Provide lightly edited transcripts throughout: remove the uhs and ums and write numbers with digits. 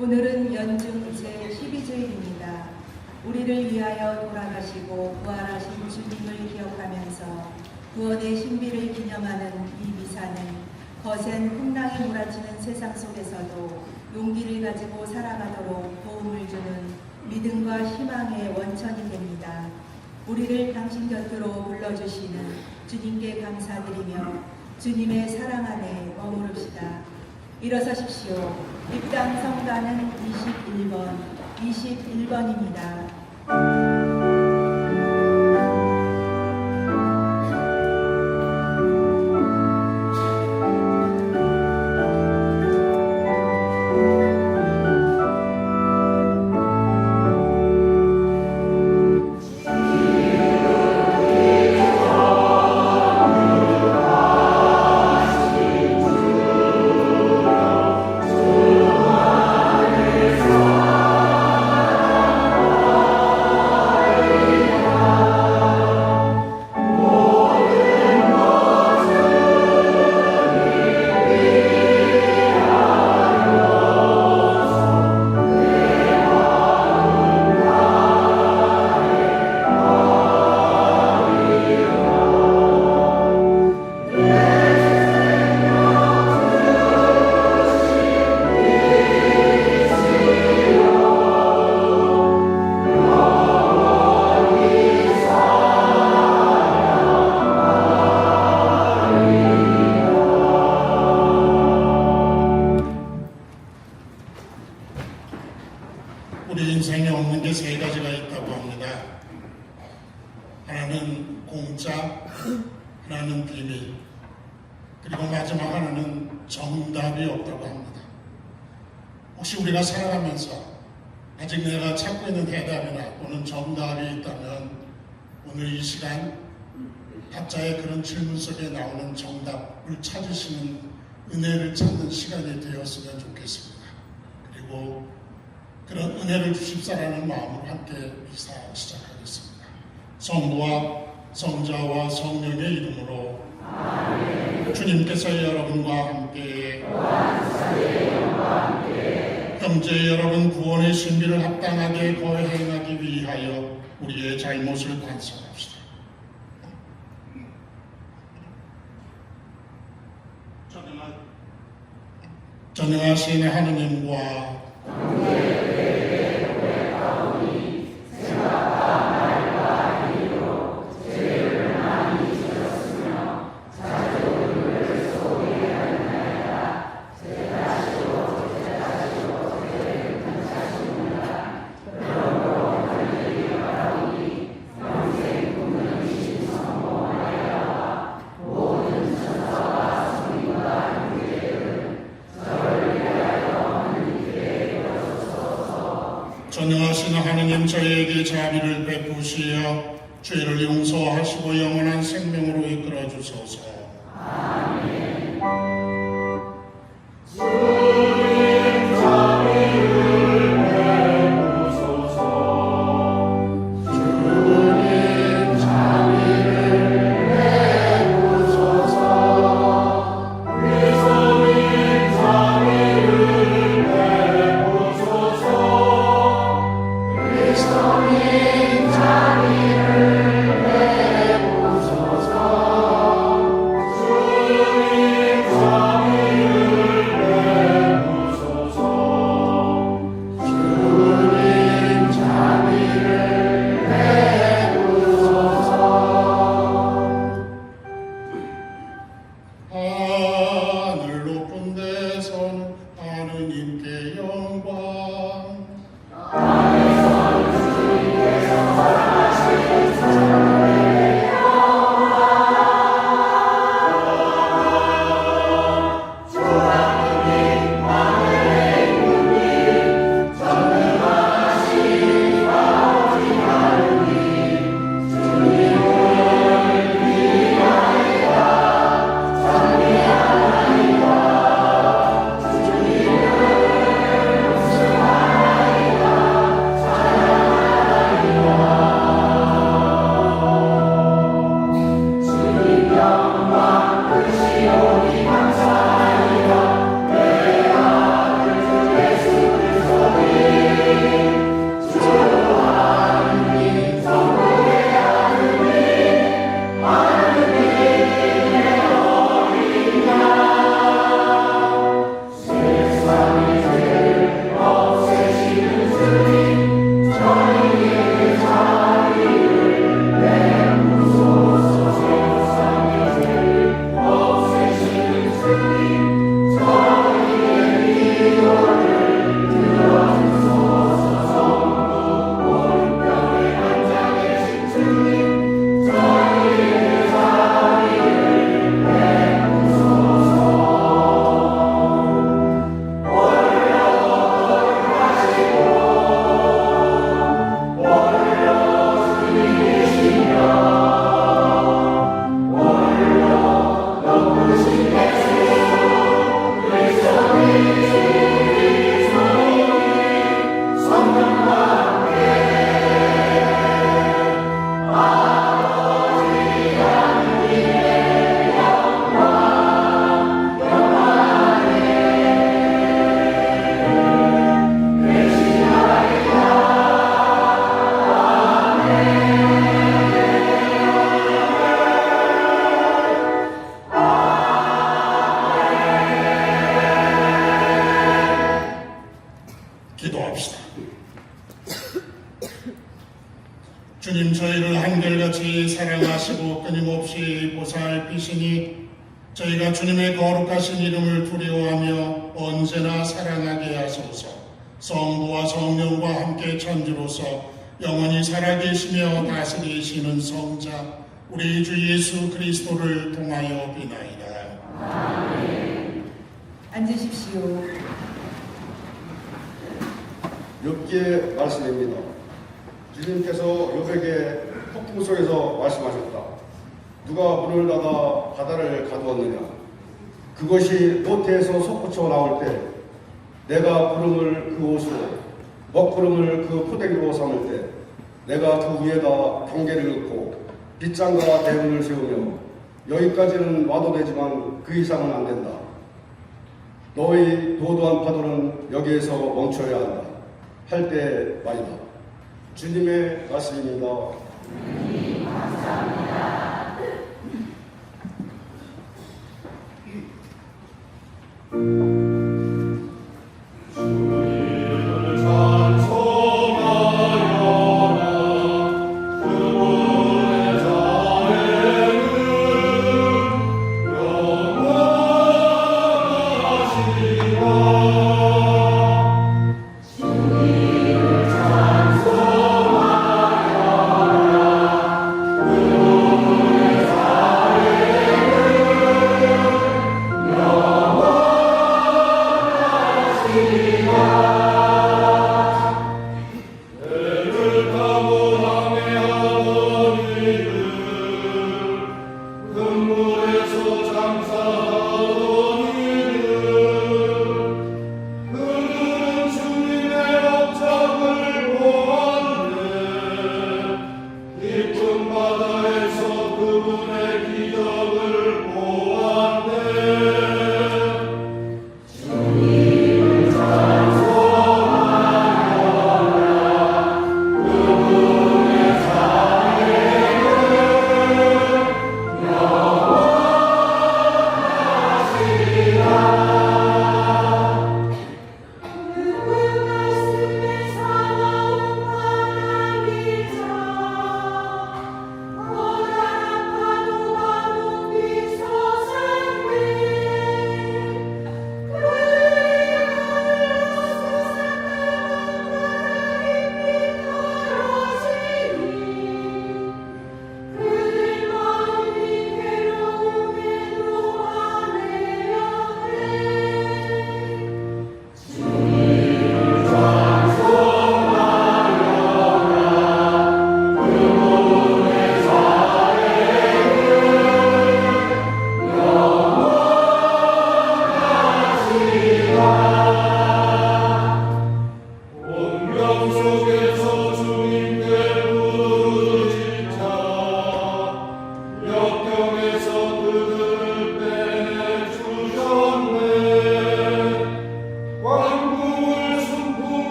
오늘은 연중 제12주일입니다. 우리를 위하여 돌아가시고 부활하신 주님을 기억하면서 구원의 신비를 기념하는 이 미사는 거센 풍랑이 몰아치는 세상 속에서도 용기를 가지고 살아가도록 도움을 주는 믿음과 희망의 원천이 됩니다. 우리를 당신 곁으로 불러주시는 주님께 감사드리며 주님의 사랑 안에 머무릅시다. 일어서십시오. 입당 성가는 21번입니다. 우리 인생에 없는 게 세 가지가 있다고 합니다. 하나는 공짜, 하나는 비밀, 그리고 마지막 하나는 정답이 없다고 합니다. 혹시 우리가 살아가면서 아직 내가 찾고 있는 대답이나 또는 정답이 있다면 오늘 이 시간 각자의 그런 질문 속에 나오는 정답을 찾으시는 은혜를 찾는 시간이 되었으면 좋겠습니다. 그리고 그런 은혜를 주십사라는 마음으로 함께 미사 시작하겠습니다. 성부와 성자와 성령의 이름으로 아멘. 주님께서 여러분과 함께 형제 여러분 구원의 신비를 합당하게 거행하기 위하여 우리의 잘못을 반성합시다. 전능하신 하느님과 전능하신 하느님 저희에게 자비를 베푸시어 죄를 용서하시고 영원한 생명으로 이끌어 주소서. 아멘. 주님 자비를 베푸소서. 주님 자비를 베푸소서. 그리스도님 자비를 베푸소서. 그리스도님 자비를 주님을 위하여 저희가 주님의 거룩하신 이름을 두려워하며 언제나 사랑하게 하소서. 성부와 성령과 함께 천주로서 영원히 살아계시며 다스리시는 성자 우리 주 예수 그리스도를 통하여 비나이다. 앉으십시오. 욥기의 말씀입니다. 주님께서 욥에게 폭풍 속에서 말씀하셨다. 누가 문을 닫아 바다를 가두었느냐? 그것이 모태에서 솟구쳐 나올 때 내가 구름을 그 옷으로 먹구름을 그 포대기로 삼을 때 내가 그 위에다 경계를 긋고 빗장과 대운을 세우며 여기까지는 와도 되지만 그 이상은 안 된다. 너의 도도한 파도는 여기에서 멈춰야 한다. 할 때 말이다. 주님의 말씀입니다. 감사합니다.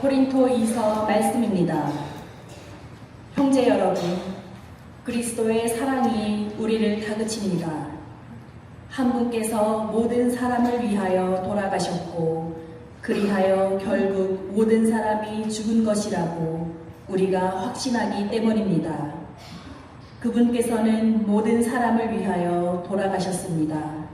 고린토이서 말씀입니다. 형제 여러분, 그리스도의 사랑이 우리를 다그칩니다. 한 분께서 모든 사람을 위하여 돌아가셨고 그리하여 결국 모든 사람이 죽은 것이라고 우리가 확신하기 때문입니다. 그분께서는 모든 사람을 위하여 돌아가셨습니다.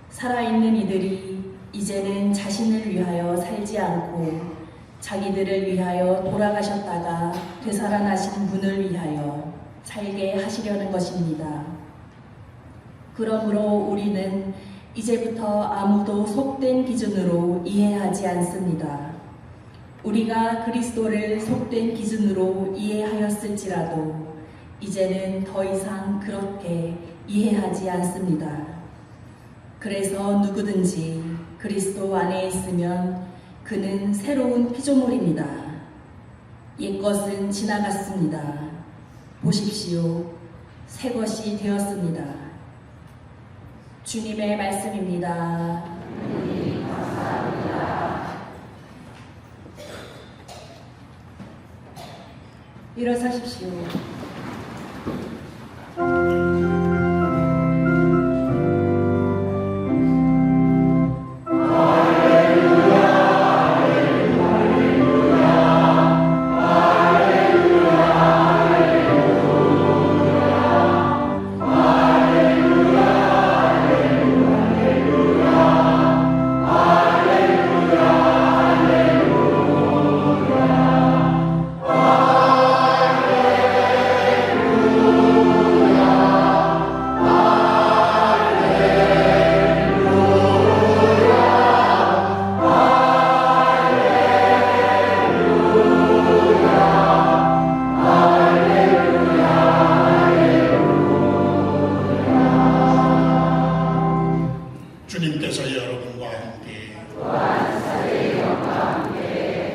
살아있는 이들이 이제는 자신을 위하여 살지 않고 자기들을 위하여 돌아가셨다가 되살아나신 분을 위하여 살게 하시려는 것입니다. 그러므로 우리는 이제부터 아무도 속된 기준으로 이해하지 않습니다. 우리가 그리스도를 속된 기준으로 이해하였을지라도 이제는 더 이상 그렇게 이해하지 않습니다. 그래서 누구든지 그리스도 안에 있으면 그는 새로운 피조물입니다. 옛것은 지나갔습니다. 보십시오. 새 것이 되었습니다. 주님의 말씀입니다. 일어서십시오. 주님께서 여러분과 함께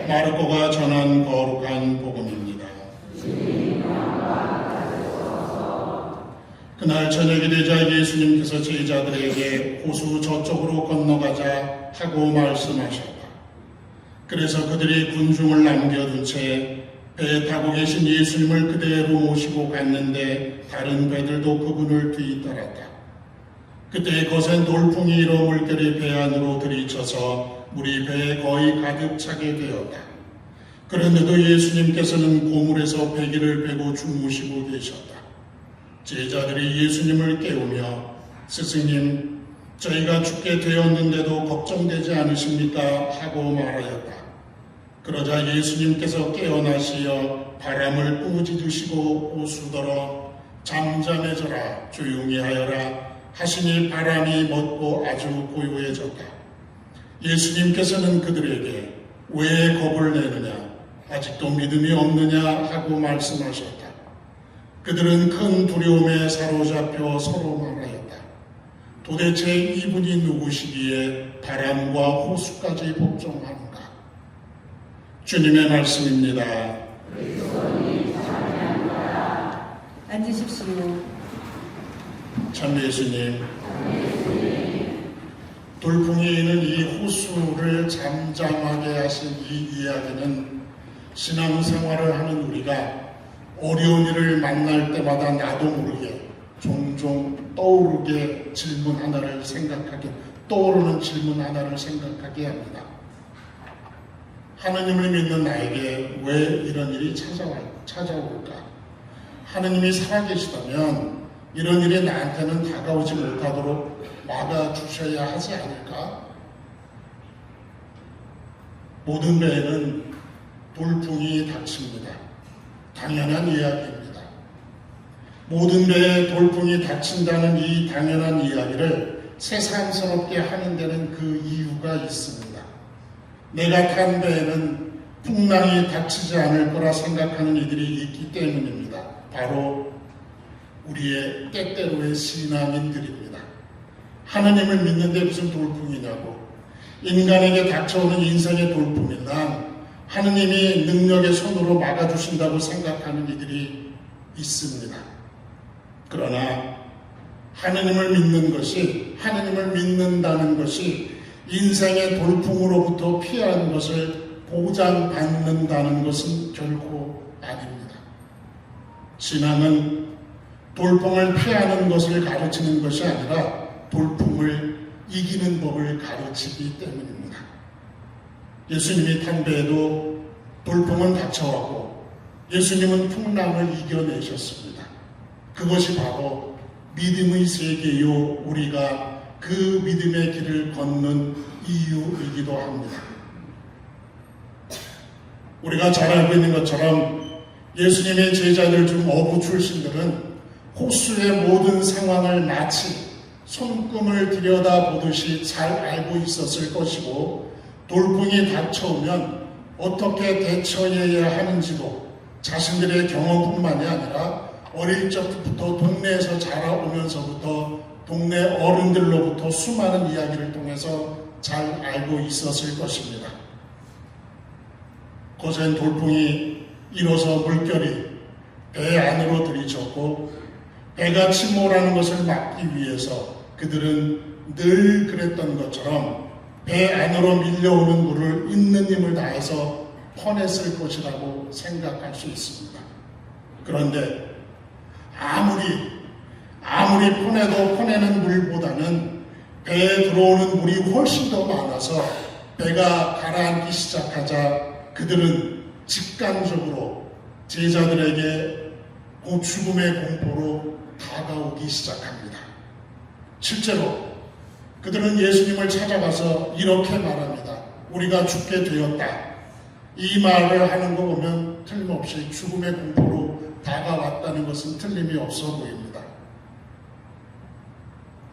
마르코가 전한 거룩한 복음입니다. 그날 저녁이 되자 예수님께서 제자들에게 호수 저쪽으로 건너가자 하고 말씀하셨다. 그래서 그들이 군중을 남겨둔 채 배에 타고 계신 예수님을 그대로 모시고 갔는데 다른 배들도 그분을 뒤따랐다. 그때 거센 돌풍이 일어 물결이 배 안으로 들이쳐서 물이 배에 거의 가득 차게 되었다. 그런데도 예수님께서는 고물에서 배기를 베고 주무시고 계셨다. 제자들이 예수님을 깨우며 스승님, 저희가 죽게 되었는데도 걱정되지 않으십니까? 하고 말하였다. 그러자 예수님께서 깨어나시어 바람을 꾸짖으시고 호수더러 잠잠해져라, 조용히 하여라 하시니 바람이 멎고 아주 고요해졌다. 예수님께서는 그들에게 왜 겁을 내느냐, 아직도 믿음이 없느냐 하고 말씀하셨다. 그들은 큰 두려움에 사로잡혀 서로 말하였다. 도대체 이분이 누구시기에 바람과 호수까지 복종하는가? 주님의 말씀입니다. 앉으십시오. 참 예수님, 돌풍이 있는 이 호수를 잠잠하게 하신 이 이야기는 신앙생활을 하는 우리가 어려운 일을 만날 때마다 나도 모르게 종종 떠오르는 질문 하나를 생각하게 합니다. 하느님을 믿는 나에게 왜 이런 일이 찾아올까? 하느님이 살아계시다면 이런 일이 나한테는 다가오지 못하도록 막아주셔야 하지 않을까? 모든 배에는 돌풍이 닥칩니다. 당연한 이야기입니다. 모든 배에 돌풍이 닥친다는 이 당연한 이야기를 새삼스럽게 하는 데는 그 이유가 있습니다. 내가 탄 배에는 풍랑이 닥치지 않을 거라 생각하는 이들이 있기 때문입니다. 바로 우리의 때때로의 신앙인들입니다. 하느님을 믿는데 무슨 돌풍이냐고, 인간에게 닥쳐오는 인생의 돌풍이란 하느님이 능력의 손으로 막아주신다고 생각하는 이들이 있습니다. 그러나 하느님을 믿는다는 것이 인생의 돌풍으로부터 피하는 것을 보장받는다는 것은 결코 아닙니다. 신앙은 돌풍을 피하는 것을 가르치는 것이 아니라 돌풍을 이기는 법을 가르치기 때문입니다. 예수님이 탄 배에도 돌풍은 닥쳐왔고 예수님은 풍랑을 이겨내셨습니다. 그것이 바로 믿음의 세계요 우리가 그 믿음의 길을 걷는 이유이기도 합니다. 우리가 잘 알고 있는 것처럼 예수님의 제자들 중 어부 출신들은 호수의 모든 상황을 마치 손금을 들여다보듯이 잘 알고 있었을 것이고 돌풍이 닥쳐오면 어떻게 대처해야 하는지도 자신들의 경험뿐만이 아니라 어릴 적부터 동네에서 자라오면서부터 동네 어른들로부터 수많은 이야기를 통해서 잘 알고 있었을 것입니다. 거센 돌풍이 일어서 물결이 배 안으로 들이쳤고 배가 침몰하는 것을 막기 위해서 그들은 늘 그랬던 것처럼 배 안으로 밀려오는 물을 있는 힘을 다해서 퍼냈을 것이라고 생각할 수 있습니다. 그런데 아무리 퍼내도 퍼내는 물보다는 배에 들어오는 물이 훨씬 더 많아서 배가 가라앉기 시작하자 그들은 직감적으로 제자들에게 죽음의 공포로 다가오기 시작합니다. 실제로 그들은 예수님을 찾아가서 이렇게 말합니다. 우리가 죽게 되었다. 이 말을 하는 거 보면 틀림없이 죽음의 공포로 다가왔다는 것은 틀림이 없어 보입니다.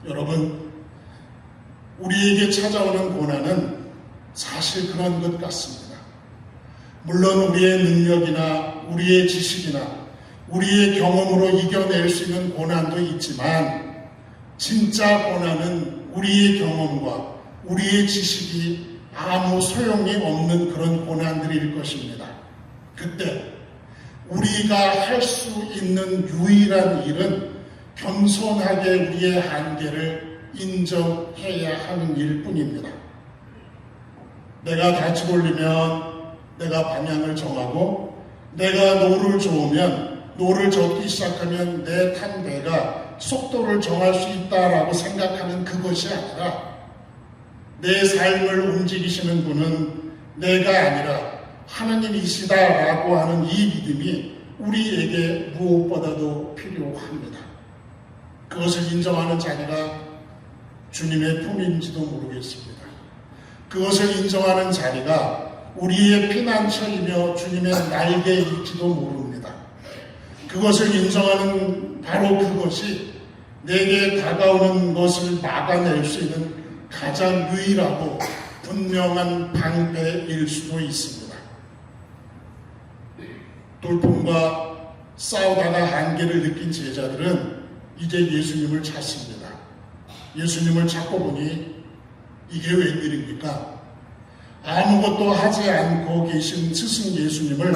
여러분, 우리에게 찾아오는 고난은 사실 그런 것 같습니다. 물론 우리의 능력이나 우리의 지식이나 우리의 경험으로 이겨낼 수 있는 고난도 있지만 진짜 고난은 우리의 경험과 우리의 지식이 아무 소용이 없는 그런 고난들일 것입니다. 그때 우리가 할 수 있는 유일한 일은 겸손하게 우리의 한계를 인정해야 하는 일뿐입니다. 내가 닻을 올리면 내가 방향을 정하고 내가 노를 저으면 노를 젓기 시작하면 내 탄 배가 속도를 정할 수 있다라고 생각하는 그것이 아니라 내 삶을 움직이시는 분은 내가 아니라 하나님이시다라고 하는 이 믿음이 우리에게 무엇보다도 필요합니다. 그것을 인정하는 자리가 주님의 품인지도 모르겠습니다. 그것을 인정하는 자리가 우리의 피난처이며 주님의 날개일지도 모릅니다. 그것을 인정하는 바로 그것이 내게 다가오는 것을 막아낼 수 있는 가장 유일하고 분명한 방패일 수도 있습니다. 돌풍과 싸우다가 한계를 느낀 제자들은 이제 예수님을 찾습니다. 예수님을 찾고 보니 이게 웬일입니까? 아무것도 하지 않고 계신 스승 예수님을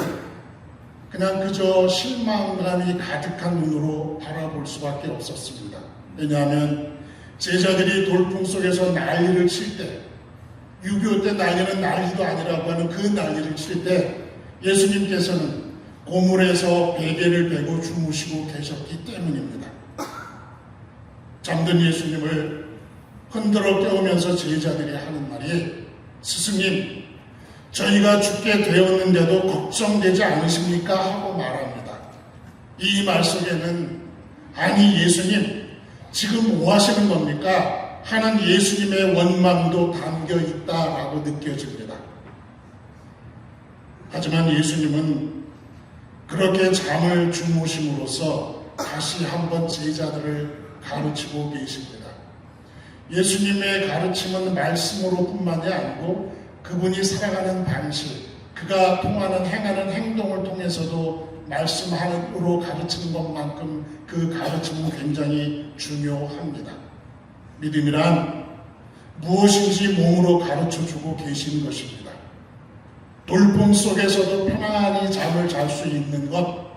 그냥 그저 실망감이 가득한 눈으로 바라볼 수밖에 없었습니다. 왜냐하면 제자들이 돌풍 속에서 난리를 칠 때, 6.25 때 난리는 난리도 아니라고 하는 그 난리를 칠 때 예수님께서는 고물에서 베개를 베고 주무시고 계셨기 때문입니다. 잠든 예수님을 흔들어 깨우면서 제자들이 하는 말이 스승님, 저희가 죽게 되었는데도 걱정되지 않으십니까? 하고 말합니다. 이 말 속에는 아니 예수님 지금 뭐 하시는 겁니까? 하는 예수님의 원망도 담겨 있다라고 느껴집니다. 하지만 예수님은 그렇게 잠을 주무심으로써 다시 한번 제자들을 가르치고 계십니다. 예수님의 가르침은 말씀으로 뿐만이 아니고 그분이 살아가는 방식, 그가 통하는 행하는 행동을 통해서도 말씀으로 가르치는 것만큼 그 가르침은 굉장히 중요합니다. 믿음이란 무엇인지 몸으로 가르쳐주고 계시는 것입니다. 돌풍 속에서도 편안히 잠을 잘 수 있는 것,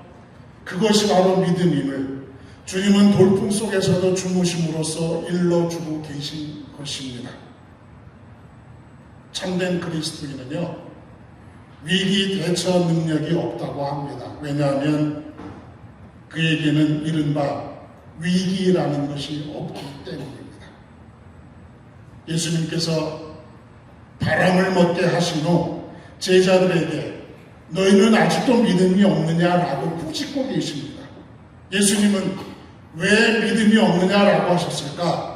그것이 바로 믿음임을 주님은 돌풍 속에서도 주무심으로써 일러주고 계신 것입니다. 참된 그리스도인은요, 위기 대처 능력이 없다고 합니다. 왜냐하면 그에게는 이른바 위기라는 것이 없기 때문입니다. 예수님께서 바람을 먹게 하신 후 제자들에게 너희는 아직도 믿음이 없느냐라고 꾸짖고 계십니다. 예수님은 왜 믿음이 없느냐라고 하셨을까?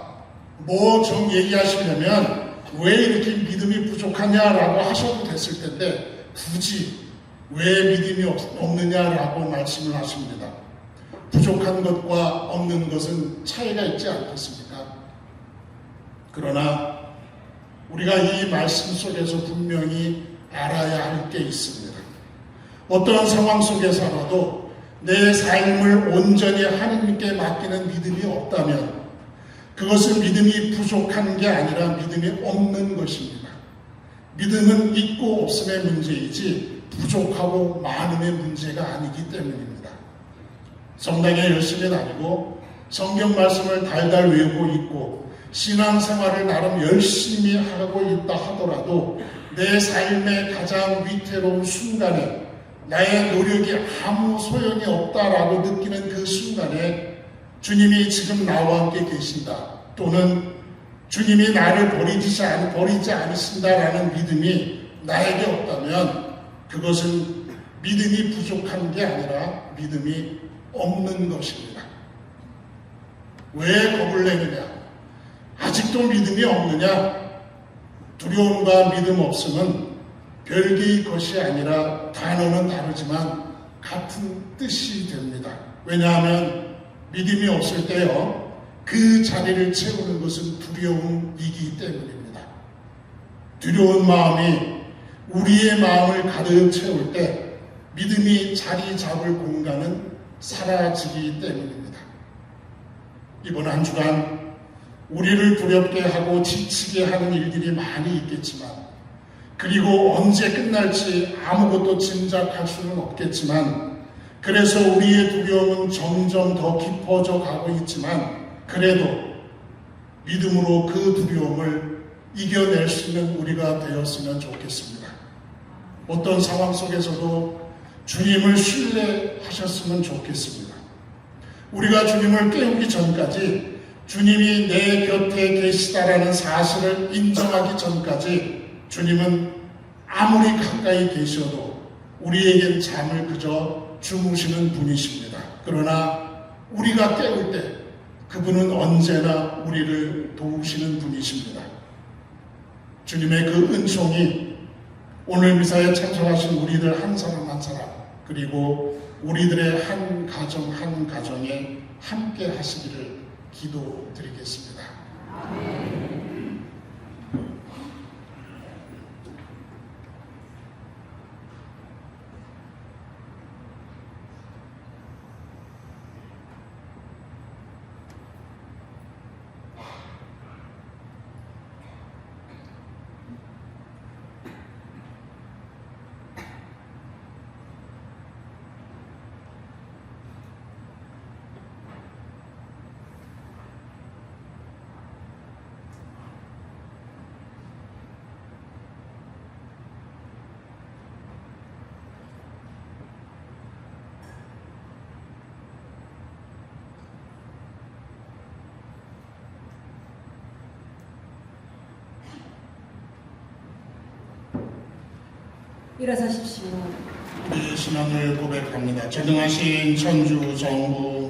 뭐 좀 얘기하시려면 왜 이렇게 믿음이 부족하냐라고 하셔도 됐을 텐데 굳이 왜 믿음이 없느냐라고 말씀을 하십니다. 부족한 것과 없는 것은 차이가 있지 않겠습니까? 그러나 우리가 이 말씀 속에서 분명히 알아야 할 게 있습니다. 어떠한 상황 속에서라도 내 삶을 온전히 하나님께 맡기는 믿음이 없다면 그것은 믿음이 부족한 게 아니라 믿음이 없는 것입니다. 믿음은 있고 없음의 문제이지 부족하고 많음의 문제가 아니기 때문입니다. 성당에 열심히 다니고 성경 말씀을 달달 외우고 있고 신앙생활을 나름 열심히 하고 있다 하더라도 내 삶의 가장 위태로운 순간에 나의 노력이 아무 소용이 없다라고 느끼는 그 순간에 주님이 지금 나와 함께 계신다 또는 주님이 나를 버리지 않으신다라는 믿음이 나에게 없다면 그것은 믿음이 부족한 게 아니라 믿음이 없는 것입니다. 왜 겁을 내느냐? 아직도 믿음이 없느냐? 두려움과 믿음 없음은 별개의 것이 아니라 단어는 다르지만 같은 뜻이 됩니다. 왜냐하면 믿음이 없을 때요, 그 자리를 채우는 것은 두려움이기 때문입니다. 두려운 마음이 우리의 마음을 가득 채울 때 믿음이 자리 잡을 공간은 사라지기 때문입니다. 이번 한 주간 우리를 두렵게 하고 지치게 하는 일들이 많이 있겠지만 그리고 언제 끝날지 아무것도 짐작할 수는 없겠지만 그래서 우리의 두려움은 점점 더 깊어져 가고 있지만 그래도 믿음으로 그 두려움을 이겨낼 수 있는 우리가 되었으면 좋겠습니다. 어떤 상황 속에서도 주님을 신뢰하셨으면 좋겠습니다. 우리가 주님을 깨우기 전까지 주님이 내 곁에 계시다라는 사실을 인정하기 전까지 주님은 아무리 가까이 계셔도 우리에겐 잠을 그저 주무시는 분이십니다. 그러나 우리가 깨울 때 그분은 언제나 우리를 도우시는 분이십니다. 주님의 그 은총이 오늘 미사에 참석하신 우리들 한 사람 한 사람 그리고 우리들의 한 가정 한 가정에 함께 하시기를 기도드리겠습니다. 아멘. 일어서십시오. 우리 신앙을 고백합니다. 전능하신 천주 정부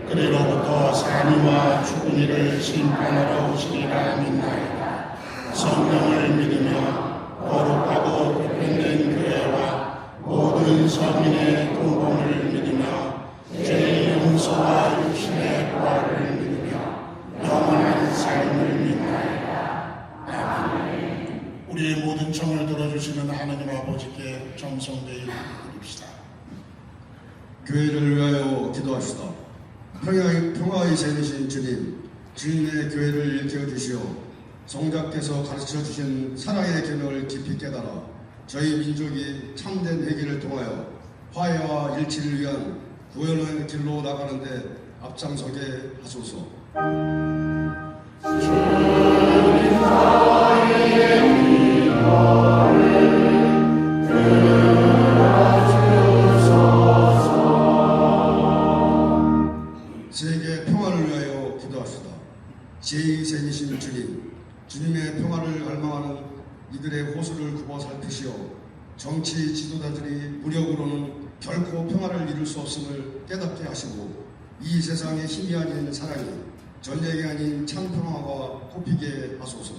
그리로부터 사니와 죽은 이를 심판하러 오시리라 믿나이다. 성령을 믿으며 거룩하고 보편된 교회와 모든 서민의 동봉을 믿으며 죄의 용서와 육신의 부활을 믿으며 영원한 삶을 믿나이다. 아멘. 우리의 모든 청을 들어주시는 하나님 아버지께 정성되이 기도드립시다. 교회를 위하여 기도합시다. 평화의 세이신 주님의 교회를 일깨워 주시어 성자께서 가르쳐 주신 사랑의 계명을 깊이 깨달아 저희 민족이 참된 회개를 통하여 화해와 일치를 위한 구원의 길로 나가는데 앞장서게 하소서. 세계 평화를 위하여 기도합시다. 제2생이신 주님, 주님의 평화를 갈망하는 이들의 호소를 굽어 살피시어 정치 지도자들이 무력으로는 결코 평화를 이룰 수 없음을 깨닫게 하시고 이 세상의 힘이 아닌 사랑이 전쟁이 아닌 참 평화가 꼽히게 하소서.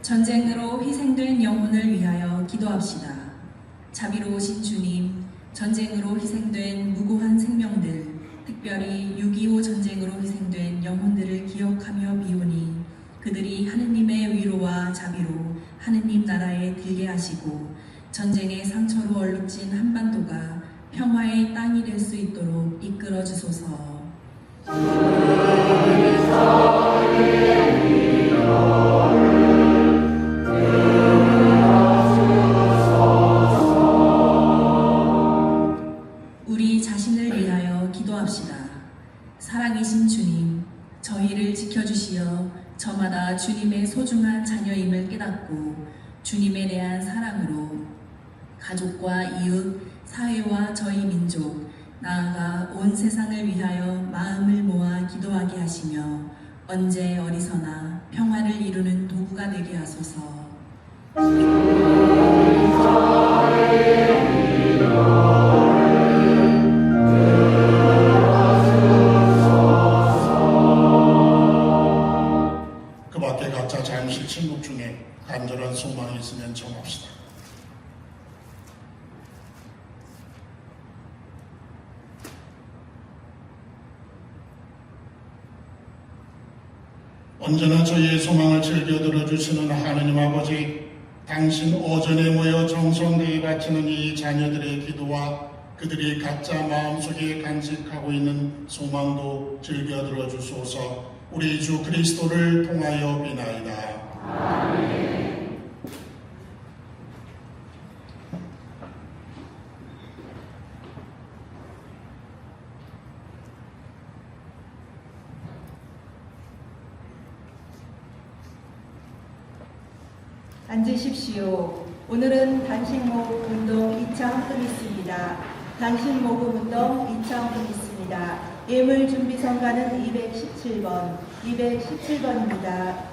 전쟁으로 희생된 영혼을 위하여 기도합시다. 자비로우신 주님, 전쟁으로 희생된 무고한 생명들, 특별히 6.25 전쟁으로 희생된 영혼들을 기억하며 비오니 그들이 하느님의 위로와 자비로 하느님 나라에 들게 하시고 전쟁의 상처로 얼룩진 한반도가 평화의 땅이 될 수 있도록 이끌어 주소서. 우리 자신을 위하여 기도합시다. 사랑이신 주님, 저희를 지켜주시어 저마다 주님의 소중한 자녀임을 깨닫고 주님에 대한 사랑으로 가족과 이웃, 사회와 저희 민족, 나아가 온 세상을 위하여 마음을 모아 기도하게 하시며 언제 어디서나 평화를 이루는 도구가 되게 하소서. 그 밖에 각자 잠시 침묵 중에 간절한 소망이 있으면 정합시다. 언제나 저희의 소망을 즐겨 들어주시는 하느님 아버지, 당신 오전에 모여 정성되이 바치는 이 자녀들의 기도와 그들이 각자 마음속에 간직하고 있는 소망도 즐겨 들어주소서. 우리 주 그리스도를 통하여 비나이다. 아멘. 앉으십시오. 오늘은 단식모금 운동 2차 헌금 있습니다. 단식모금 운동 2차 헌금 있습니다. 예물준비성가는 217번, 217번입니다.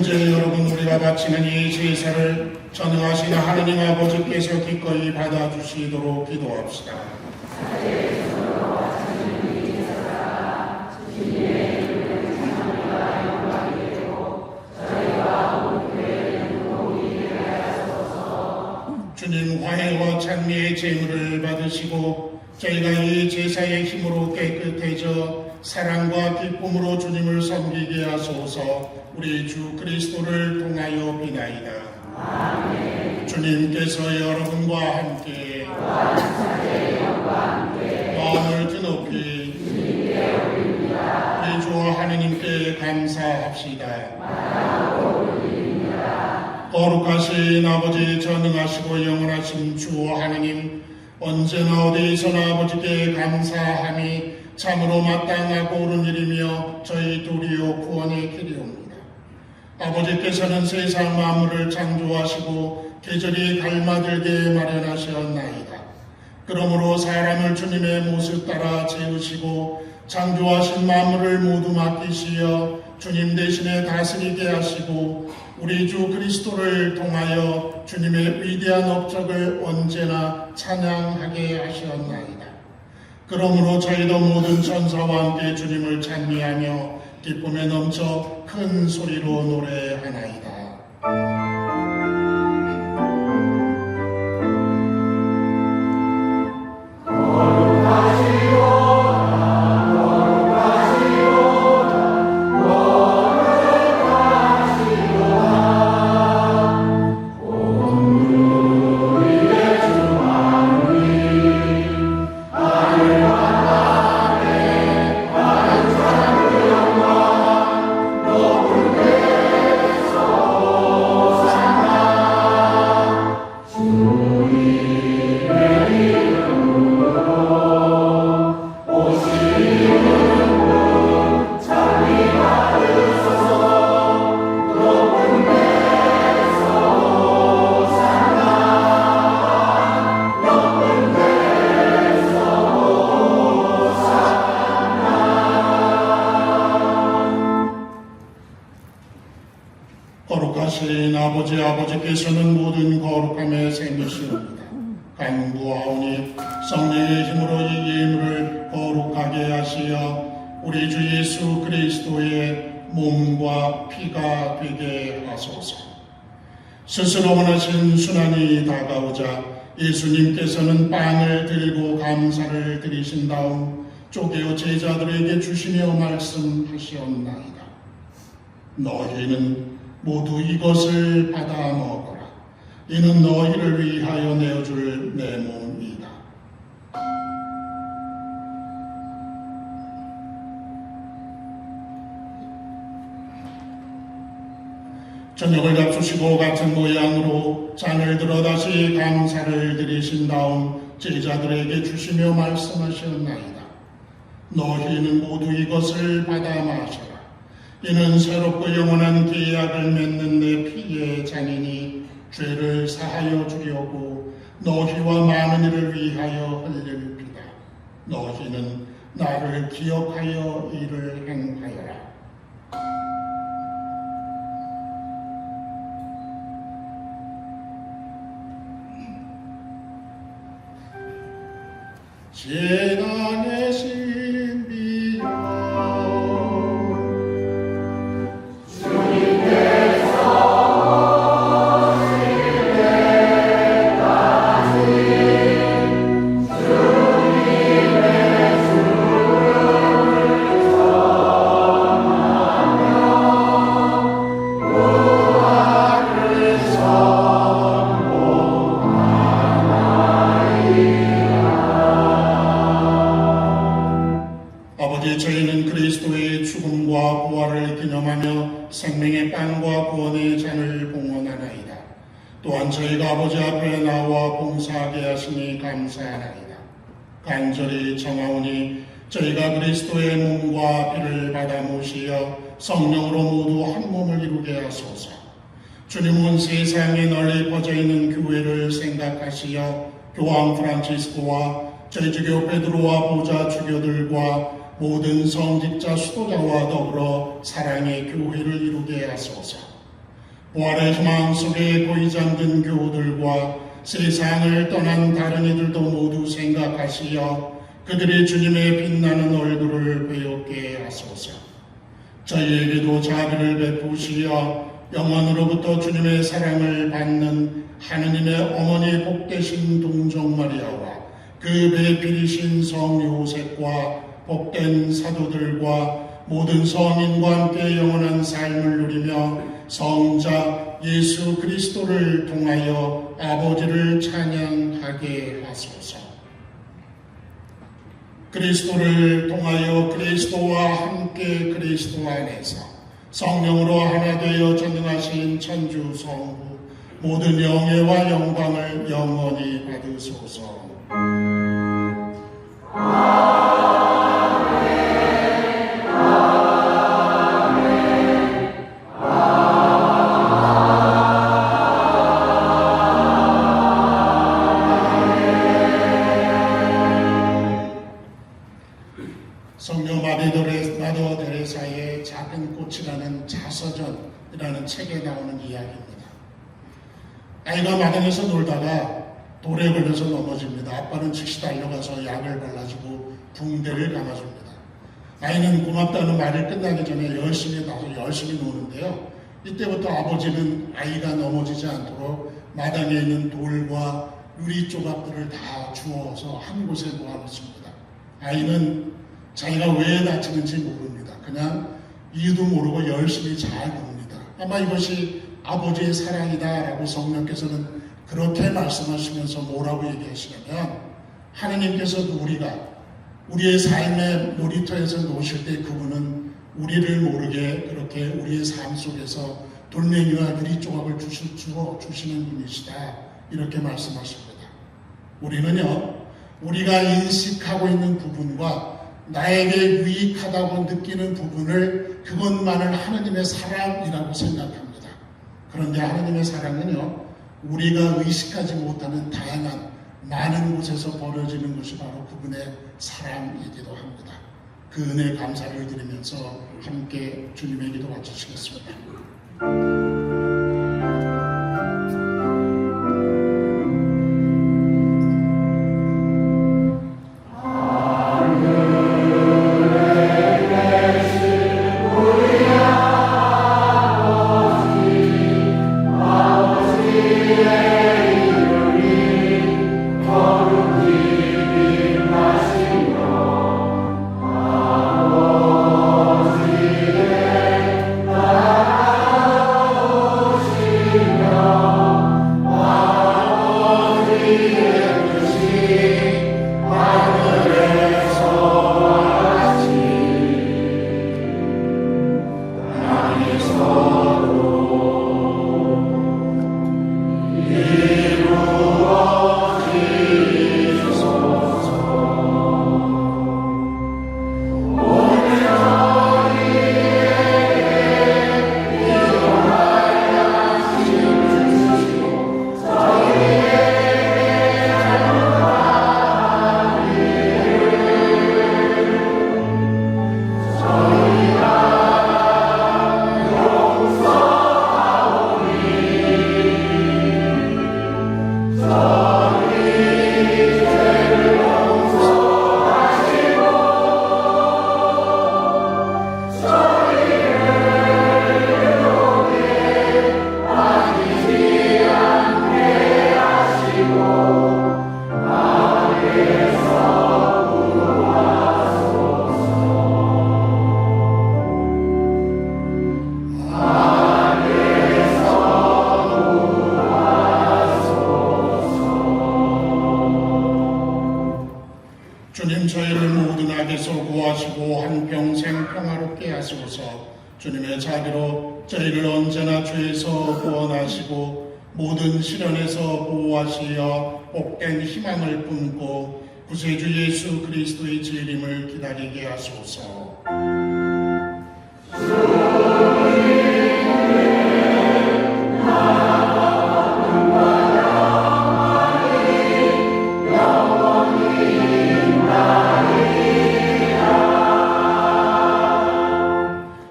이제 여러분 우리가 바치는 이 제사를 전능하신 하느님 아버지께서 기꺼이 받아주시도록 기도합시다. 주님 화해와 찬미의 제물을 받으시고 저희가 이 제사의 힘으로 깨끗해져 사랑과 기쁨으로 주님을 섬기게 하소서. 우리 주 그리스도를 통하여 비나이다. 아멘. 주님께서 여러분과 함께 마음을 드높이 우리 주 하느님께 감사합시다. 거룩하신 아버지, 전능하시고 영원하신 주 하느님, 언제나 어디서나 아버지께 감사함이 참으로 마땅하고 옳은 일이며 저희 도리어 구원의 길이옵니다. 아버지께서는 세상 만물을 창조하시고 계절이 갈마들게 마련하셨나이다. 그러므로 사람을 주님의 모습 따라 지으시고 창조하신 만물을 모두 맡기시어 주님 대신에 다스리게 하시고 우리 주 그리스도를 통하여 주님의 위대한 업적을 언제나 찬양하게 하셨나이다. 그러므로 저희도 모든 천사와 함께 주님을 찬미하며 기쁨에 넘쳐 큰 소리로 노래하나이다. 거룩하신 아버지께서는 모든 거룩함에 생기시옵니다. 간구하오니 성령의 힘으로 이 예물을 거룩하게 하시어 우리 주 예수 그리스도의 몸과 피가 되게 하소서. 스스로 원하신 순환이 다가오자 예수님께서는 빵을 들고 감사를 드리신 다음 쪼개어 제자들에게 주시며 말씀하시었나이다. 너희는 모두 이것을 받아 먹어라. 이는 너희를 위하여 내어줄 내 몸이다. 저녁을 잡수시고 같은 모양으로 잔을 들어 다시 감사를 드리신 다음 제자들에게 주시며 말씀하셨나이다. 너희는 모두 이것을 받아 마셔라. 이는 새롭고 영원한 계약을 맺는 내 피의 잔이니 죄를 사하여 주려고 너희와 많은 이를 위하여 흘릴 피다. 너희는 나를 기억하여 이를 행하여라. 재난의 신비여 저희는 그리스도의 죽음과 부활을 기념하며 생명의 빵과 구원의 잔을 봉헌하나이다. 또한 저희가 아버지 앞에 나와 봉사하게 하시니 감사하나이다. 간절히 청하오니 저희가 그리스도의 몸과 피를 받아 모시어 성령으로 모두 한 몸을 이루게 하소서. 주님은 세상에 널리 퍼져 있는 교회를 생각하시어 교황 프란치스코와 제주교 베드로와 보좌 주교들과 모든 성직자 수도자와 더불어 사랑의 교회를 이루게 하소서. 부활의 희망 속에 고이 잠든 교우들과 세상을 떠난 다른 이들도 모두 생각하시어 그들이 주님의 빛나는 얼굴을 배우게 하소서. 저희에게도 자비를 베푸시어 영원으로부터 주님의 사랑을 받는 하느님의 어머니 복되신 동정 마리아와 그 배필이신 성 요셉과 복된 사도들과 모든 성인과 함께 영원한 삶을 누리며 성자 예수 그리스도를 통하여 아버지를 찬양하게 하소서. 그리스도를 통하여 그리스도와 함께 그리스도 안에서 성령으로 하나 되어 전능하신 천주 성부 모든 영예와 영광을 영원히 받으소서. 성녀 마더 데레사의 작은 꽃이라는 자서전이라는 책에 나오는 이야기입니다. 아이가 마당에서 놀다가 돌에 걸려서 넘어집니다. 아빠는 즉시 달려가서 약을 발라주고 붕대를 감아줍니다. 아이는 고맙다는 말이 끝나기 전에 열심히 노는데요. 이때부터 아버지는 아이가 넘어지지 않도록 마당에 있는 돌과 유리 조각들을 다 주워서 한 곳에 모아놓습니다. 아이는 자기가 왜 다치는지 모릅니다. 그냥 이유도 모르고 열심히 잘 놉니다. 아마 이것이 아버지의 사랑이다라고 성령께서는 그렇게 말씀하시면서 뭐라고 얘기하시냐면, 하느님께서도 우리의 삶의 놀이터에서 노실 때 그분은 우리를 모르게 그렇게 우리의 삶 속에서 돌멩이와 유리 조각을 주시는 분이시다, 이렇게 말씀하십니다. 우리는요, 우리가 인식하고 있는 부분과 나에게 유익하다고 느끼는 부분을 그것만을 하느님의 사랑이라고 생각합니다. 그런데 하느님의 사랑은요, 우리가 의식하지 못하는 다양한 많은 곳에서 벌어지는 것이 바로 그분의 사랑이기도 합니다. 그 은혜 감사를 드리면서 함께 주님의 기도 바치시겠습니다. 주님, 저희를 모든 악에서 구하시고 한평생 평화롭게 하시고서 주님의 자비로 저희를 언제나 죄에서 구원하시고 모든 시련에서 보호하시어 복된 희망을 품고 구세주 예수 그리스도의 재림을 기다리게 하소서.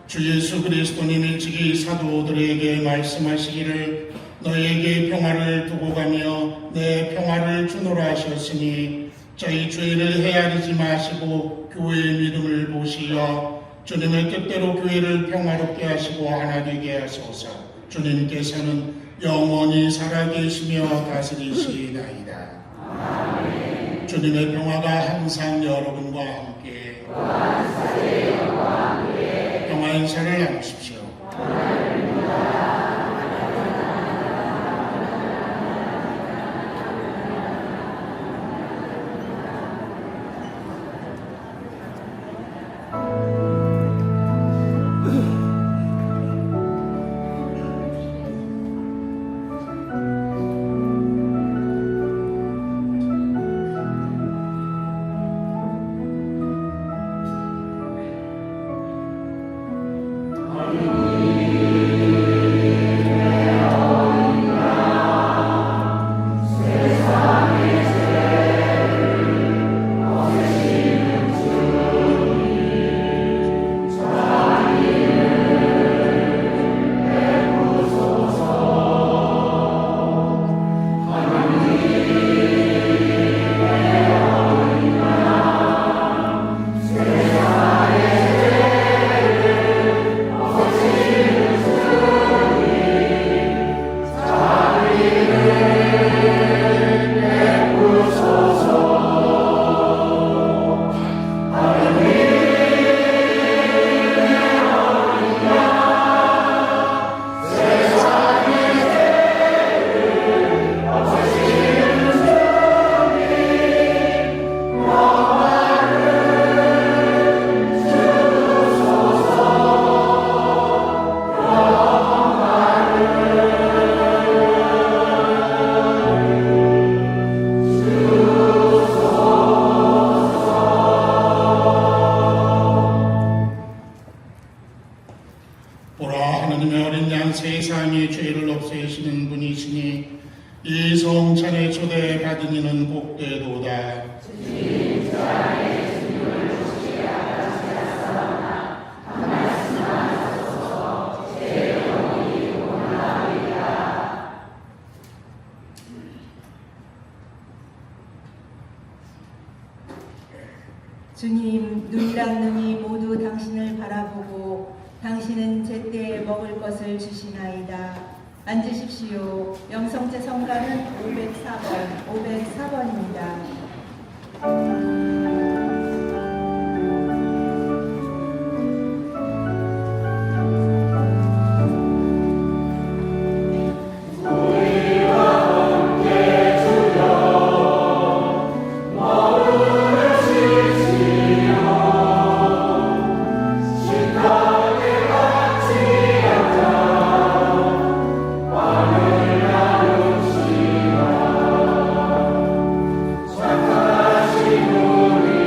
주 예수 그리스도님 일찍이 사도들에게 말씀 말씀하시기를 너희에게 평화를 두고 가며 내 평화를 주노라 하셨으니 저희 죄를 헤아리지 마시고 교회의 믿음을 보시어 주님의 뜻대로 교회를 평화롭게 하시고 하나 되게 하소서. 주님께서는 영원히 살아계시며 다스리시나이다. 주님의 평화가 항상 여러분과 함께 평화 인사를 나누십시오. 보라, 하느님의 어린 양 세상의 죄를 없애시는 분이시니 이 성찬에 초대받은 이는 복되도다. 주님, 눈이랑 눈이 모두 당신을 바라보고 당신은 제때에 먹을 것을 주시나이다. 앉으십시오. 영성제 성가는 504번입니다. 우리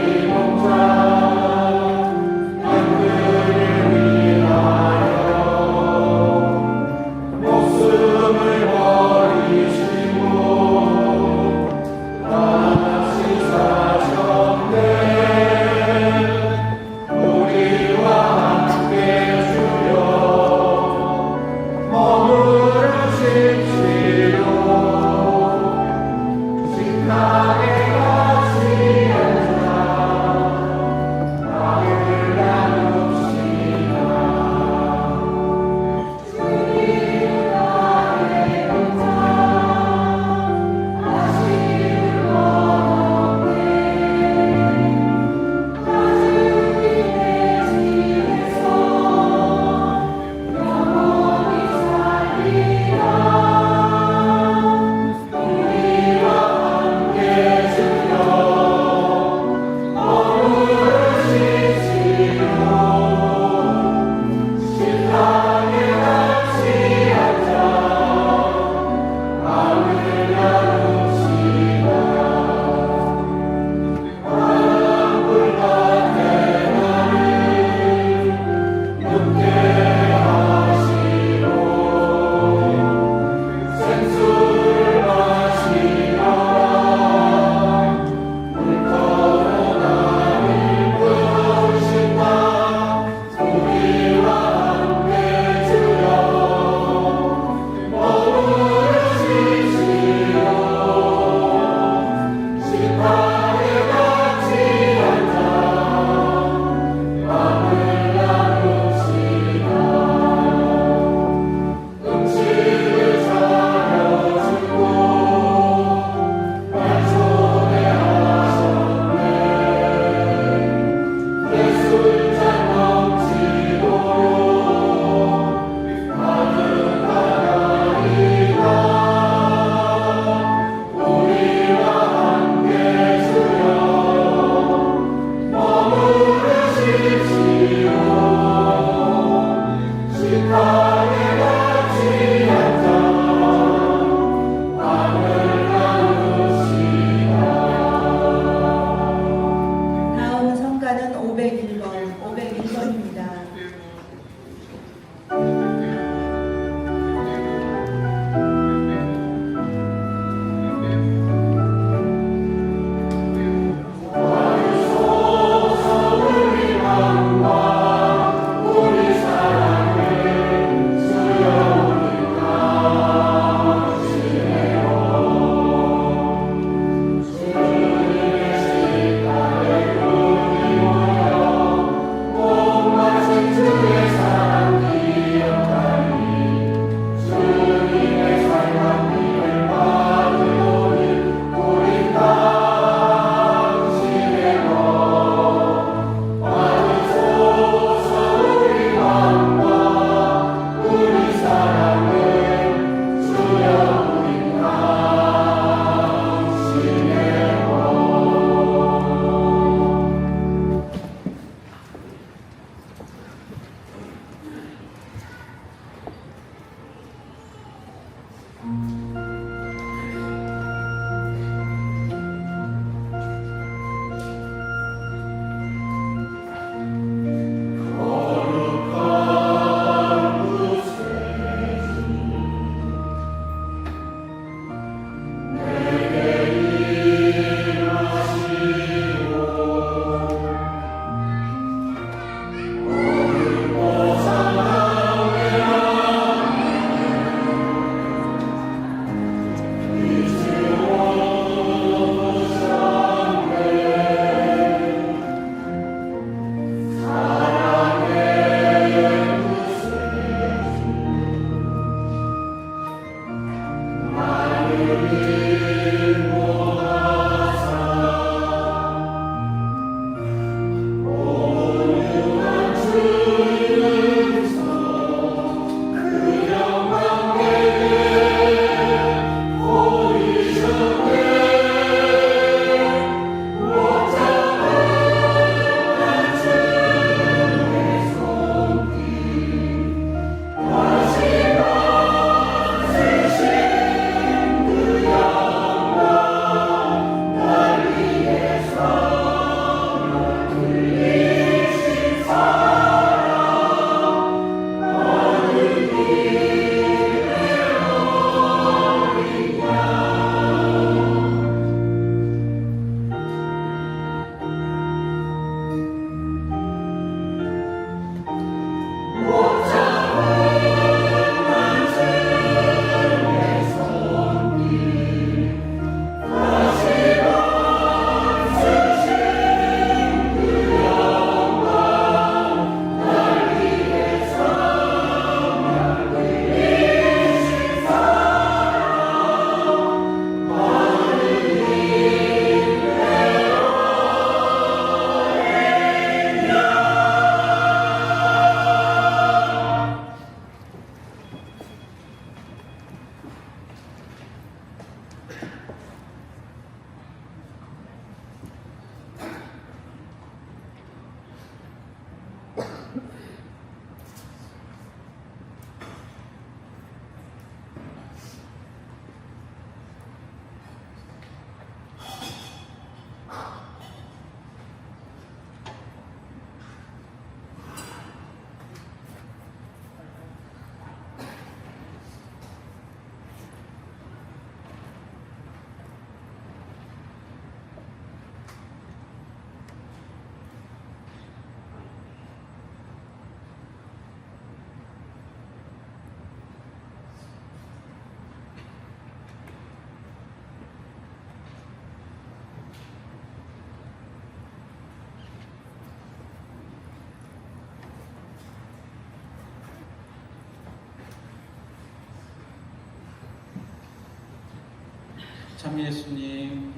참 예수님,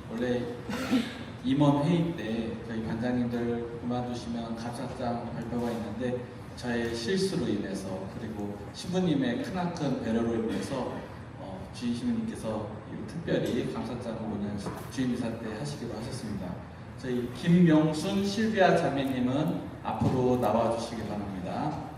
원래 임원 회의 때 저희 관장님들 그만두시면 감사장 발표가 있는데 저의 실수로 인해서 그리고 신부님의 크나큰 배려로 인해서 주인 신부님께서 특별히 감사장을 오늘 주임이사 때 하시기로 하셨습니다. 저희 김명순 실비아 자매님은 앞으로 나와주시기 바랍니다.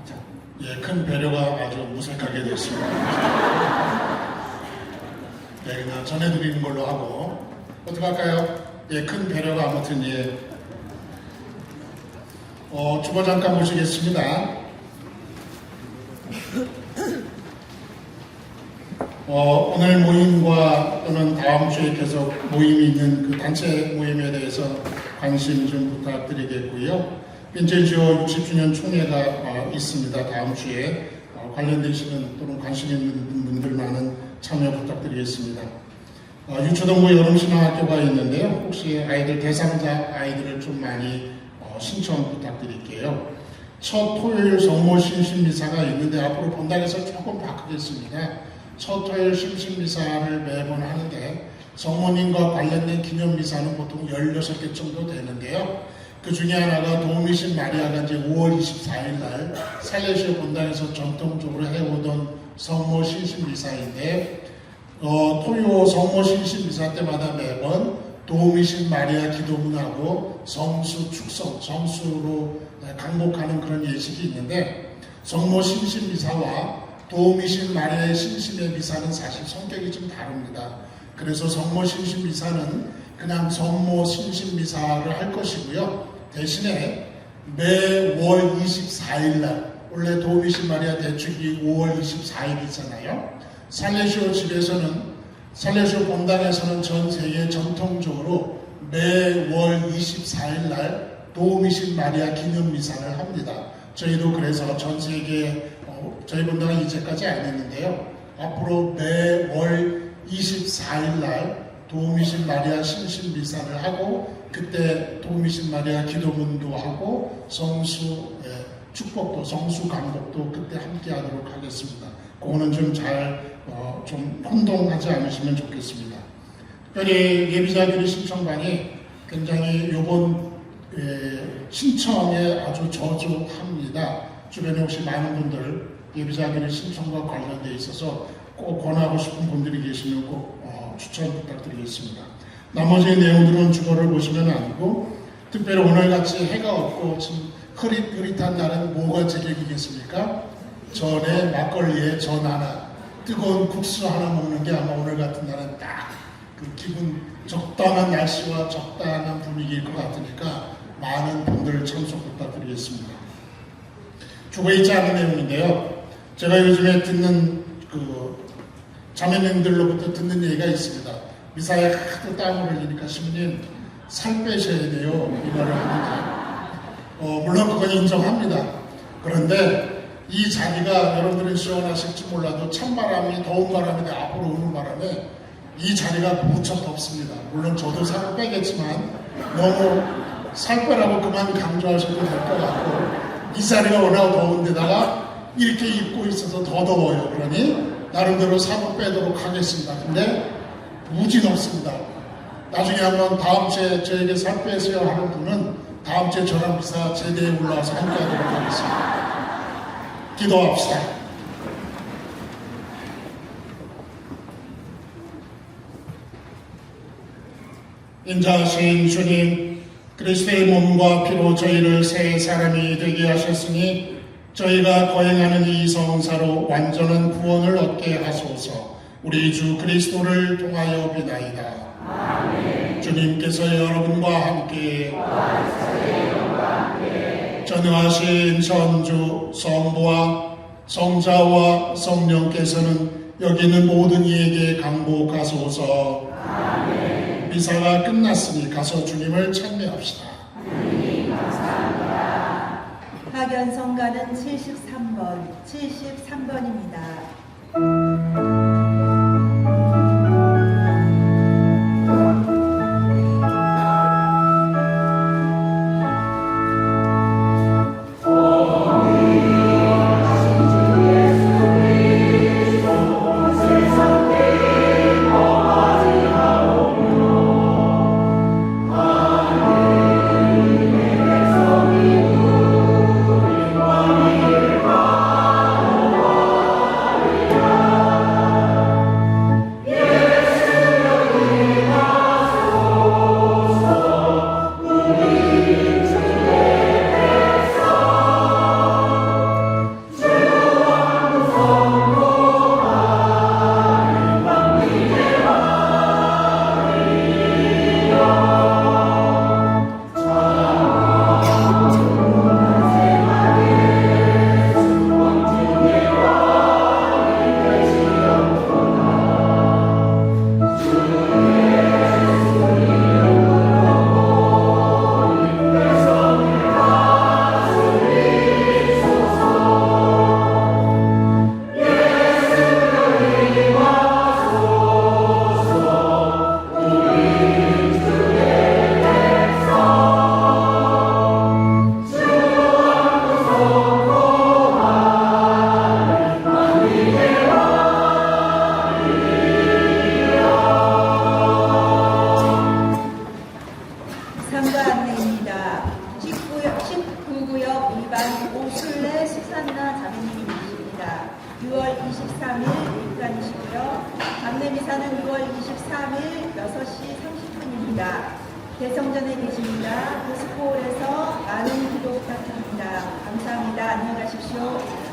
자, 예, 큰 배려가 아주 무색하게 됐습니다. 네, 그냥 전해드리는 걸로 하고 어떡할까요? 예, 큰 배려가 아무튼 예. 주보 잠깐 모시겠습니다. 오늘 모임과 또는 다음 주에 계속 모임이 있는 그 단체 모임에 대해서 관심 좀 부탁드리겠고요. 빈체지오 60주년 총회가 있습니다. 다음 주에 관련되시는 또는 관심 있는 분들 많은 참여 부탁드리겠습니다. 유초동부 여름신앙학교가 있는데요. 혹시 아이들 대상자 아이들을 좀 많이 신청 부탁드릴게요. 첫 토요일 성모 심신미사가 있는데 앞으로 본당에서 조금 바꾸겠습니다. 첫 토요일 심신미사를 매번 하는데 성모님과 관련된 기념미사는 보통 16개 정도 되는데요. 그 중에 하나가 도우미신 마리아가 이제 5월 24일 날 살레시오 본당에서 전통적으로 해오던 성모 신신미사인데 토요 성모 신신미사 때마다 매번 도우미신 마리아 기도문하고 성수 축성, 성수로 강복하는 그런 예식이 있는데 성모 신신미사와 도우미신 마리아의 신심의 미사는 사실 성격이 좀 다릅니다. 그래서 성모 신신미사는 그냥 성모 신신미사를 할 것이고요. 대신에 매월 24일 날, 원래 도우미신 마리아 대축이 5월 24일이잖아요. 살레시오 집에서는, 살레시오 본당에서는 전 세계 전통적으로 매월 24일 날 도우미신 마리아 기념 미사를 합니다. 저희도 그래서 전 세계 저희 본당은 이제까지 안 했는데요. 앞으로 매월 24일 날 도우미신 마리아 신신 미사를 하고 그때 도우미신 마리아 기도문도 하고 성수 축복도 성수 강복도 그때 함께 하도록 하겠습니다. 그거는 좀 좀 혼동하지 않으시면 좋겠습니다. 특별히 예비자기리 신청반이 굉장히 요번 신청에 아주 저조합니다. 주변에 혹시 많은 분들 예비자기리 신청과 관련돼 있어서 꼭 권하고 싶은 분들이 계시면 꼭 추천 부탁드리겠습니다. 나머지 내용들은 주보를 보시면 아니고 특별히 오늘같이 해가 없고 지금 흐릿흐릿한 날은 뭐가 제격이겠습니까? 전에 막걸리에 전 하나, 뜨거운 국수 하나 먹는 게 아마 오늘 같은 날은 딱 그 기분 적당한 날씨와 적당한 분위기일 것 같으니까 많은 분들 참석 부탁드리겠습니다. 주보에 있지 않은 내용인데요. 제가 요즘에 듣는 자매님들로부터 듣는 얘기가 있습니다. 미사에 하도 땀을 흘리니까 신부님 살 빼셔야 돼요. 이 말을 하는데 물론 그건 인정합니다. 그런데 이 자리가 여러분들은 시원하실지 몰라도 찬바람이 더운 바람이 앞으로 오는 바람에 이 자리가 무척 덥습니다. 물론 저도 살을 빼겠지만 너무 살 빼라고 그만 강조하셔도 될 것 같고 이 자리가 워낙 더운데다가 이렇게 입고 있어서 더 더워요. 그러니 나름대로 살을 빼도록 하겠습니다. 근데 무진 없습니다. 나중에 한번 다음 주에 저에게 살 빼세요 하는 분은 다음 주에 저랑 미사 제대에 올라와서 함께 하도록 하겠습니다. 기도합시다. 인자하신 주님, 그리스도의 몸과 피로 저희를 새 사람이 되게 하셨으니 저희가 거행하는 이 성사로 완전한 구원을 얻게 하소서. 우리 주 그리스도를 통하여 비나이다. 아멘. 주님께서 여러분과 함께 전능하신 전주 성부와 성자와 성령께서는 여기 있는 모든 이에게 강복하소서. 아멘. 미사가 끝났으니 가서 주님을 찬미합시다. 하나님 감사합니다. 학연 성가는 73번입니다. 상가 안내입니다. 19구역 2반 오술래 수산나 자매님이 계십니다. 6월 23일 입간이시고요. 장례 미사는 6월 23일 6시 30분입니다. 대성전에 계십니다. 고스코홀에서 많은 기도 부탁드립니다. 감사합니다. 안녕히 가십시오.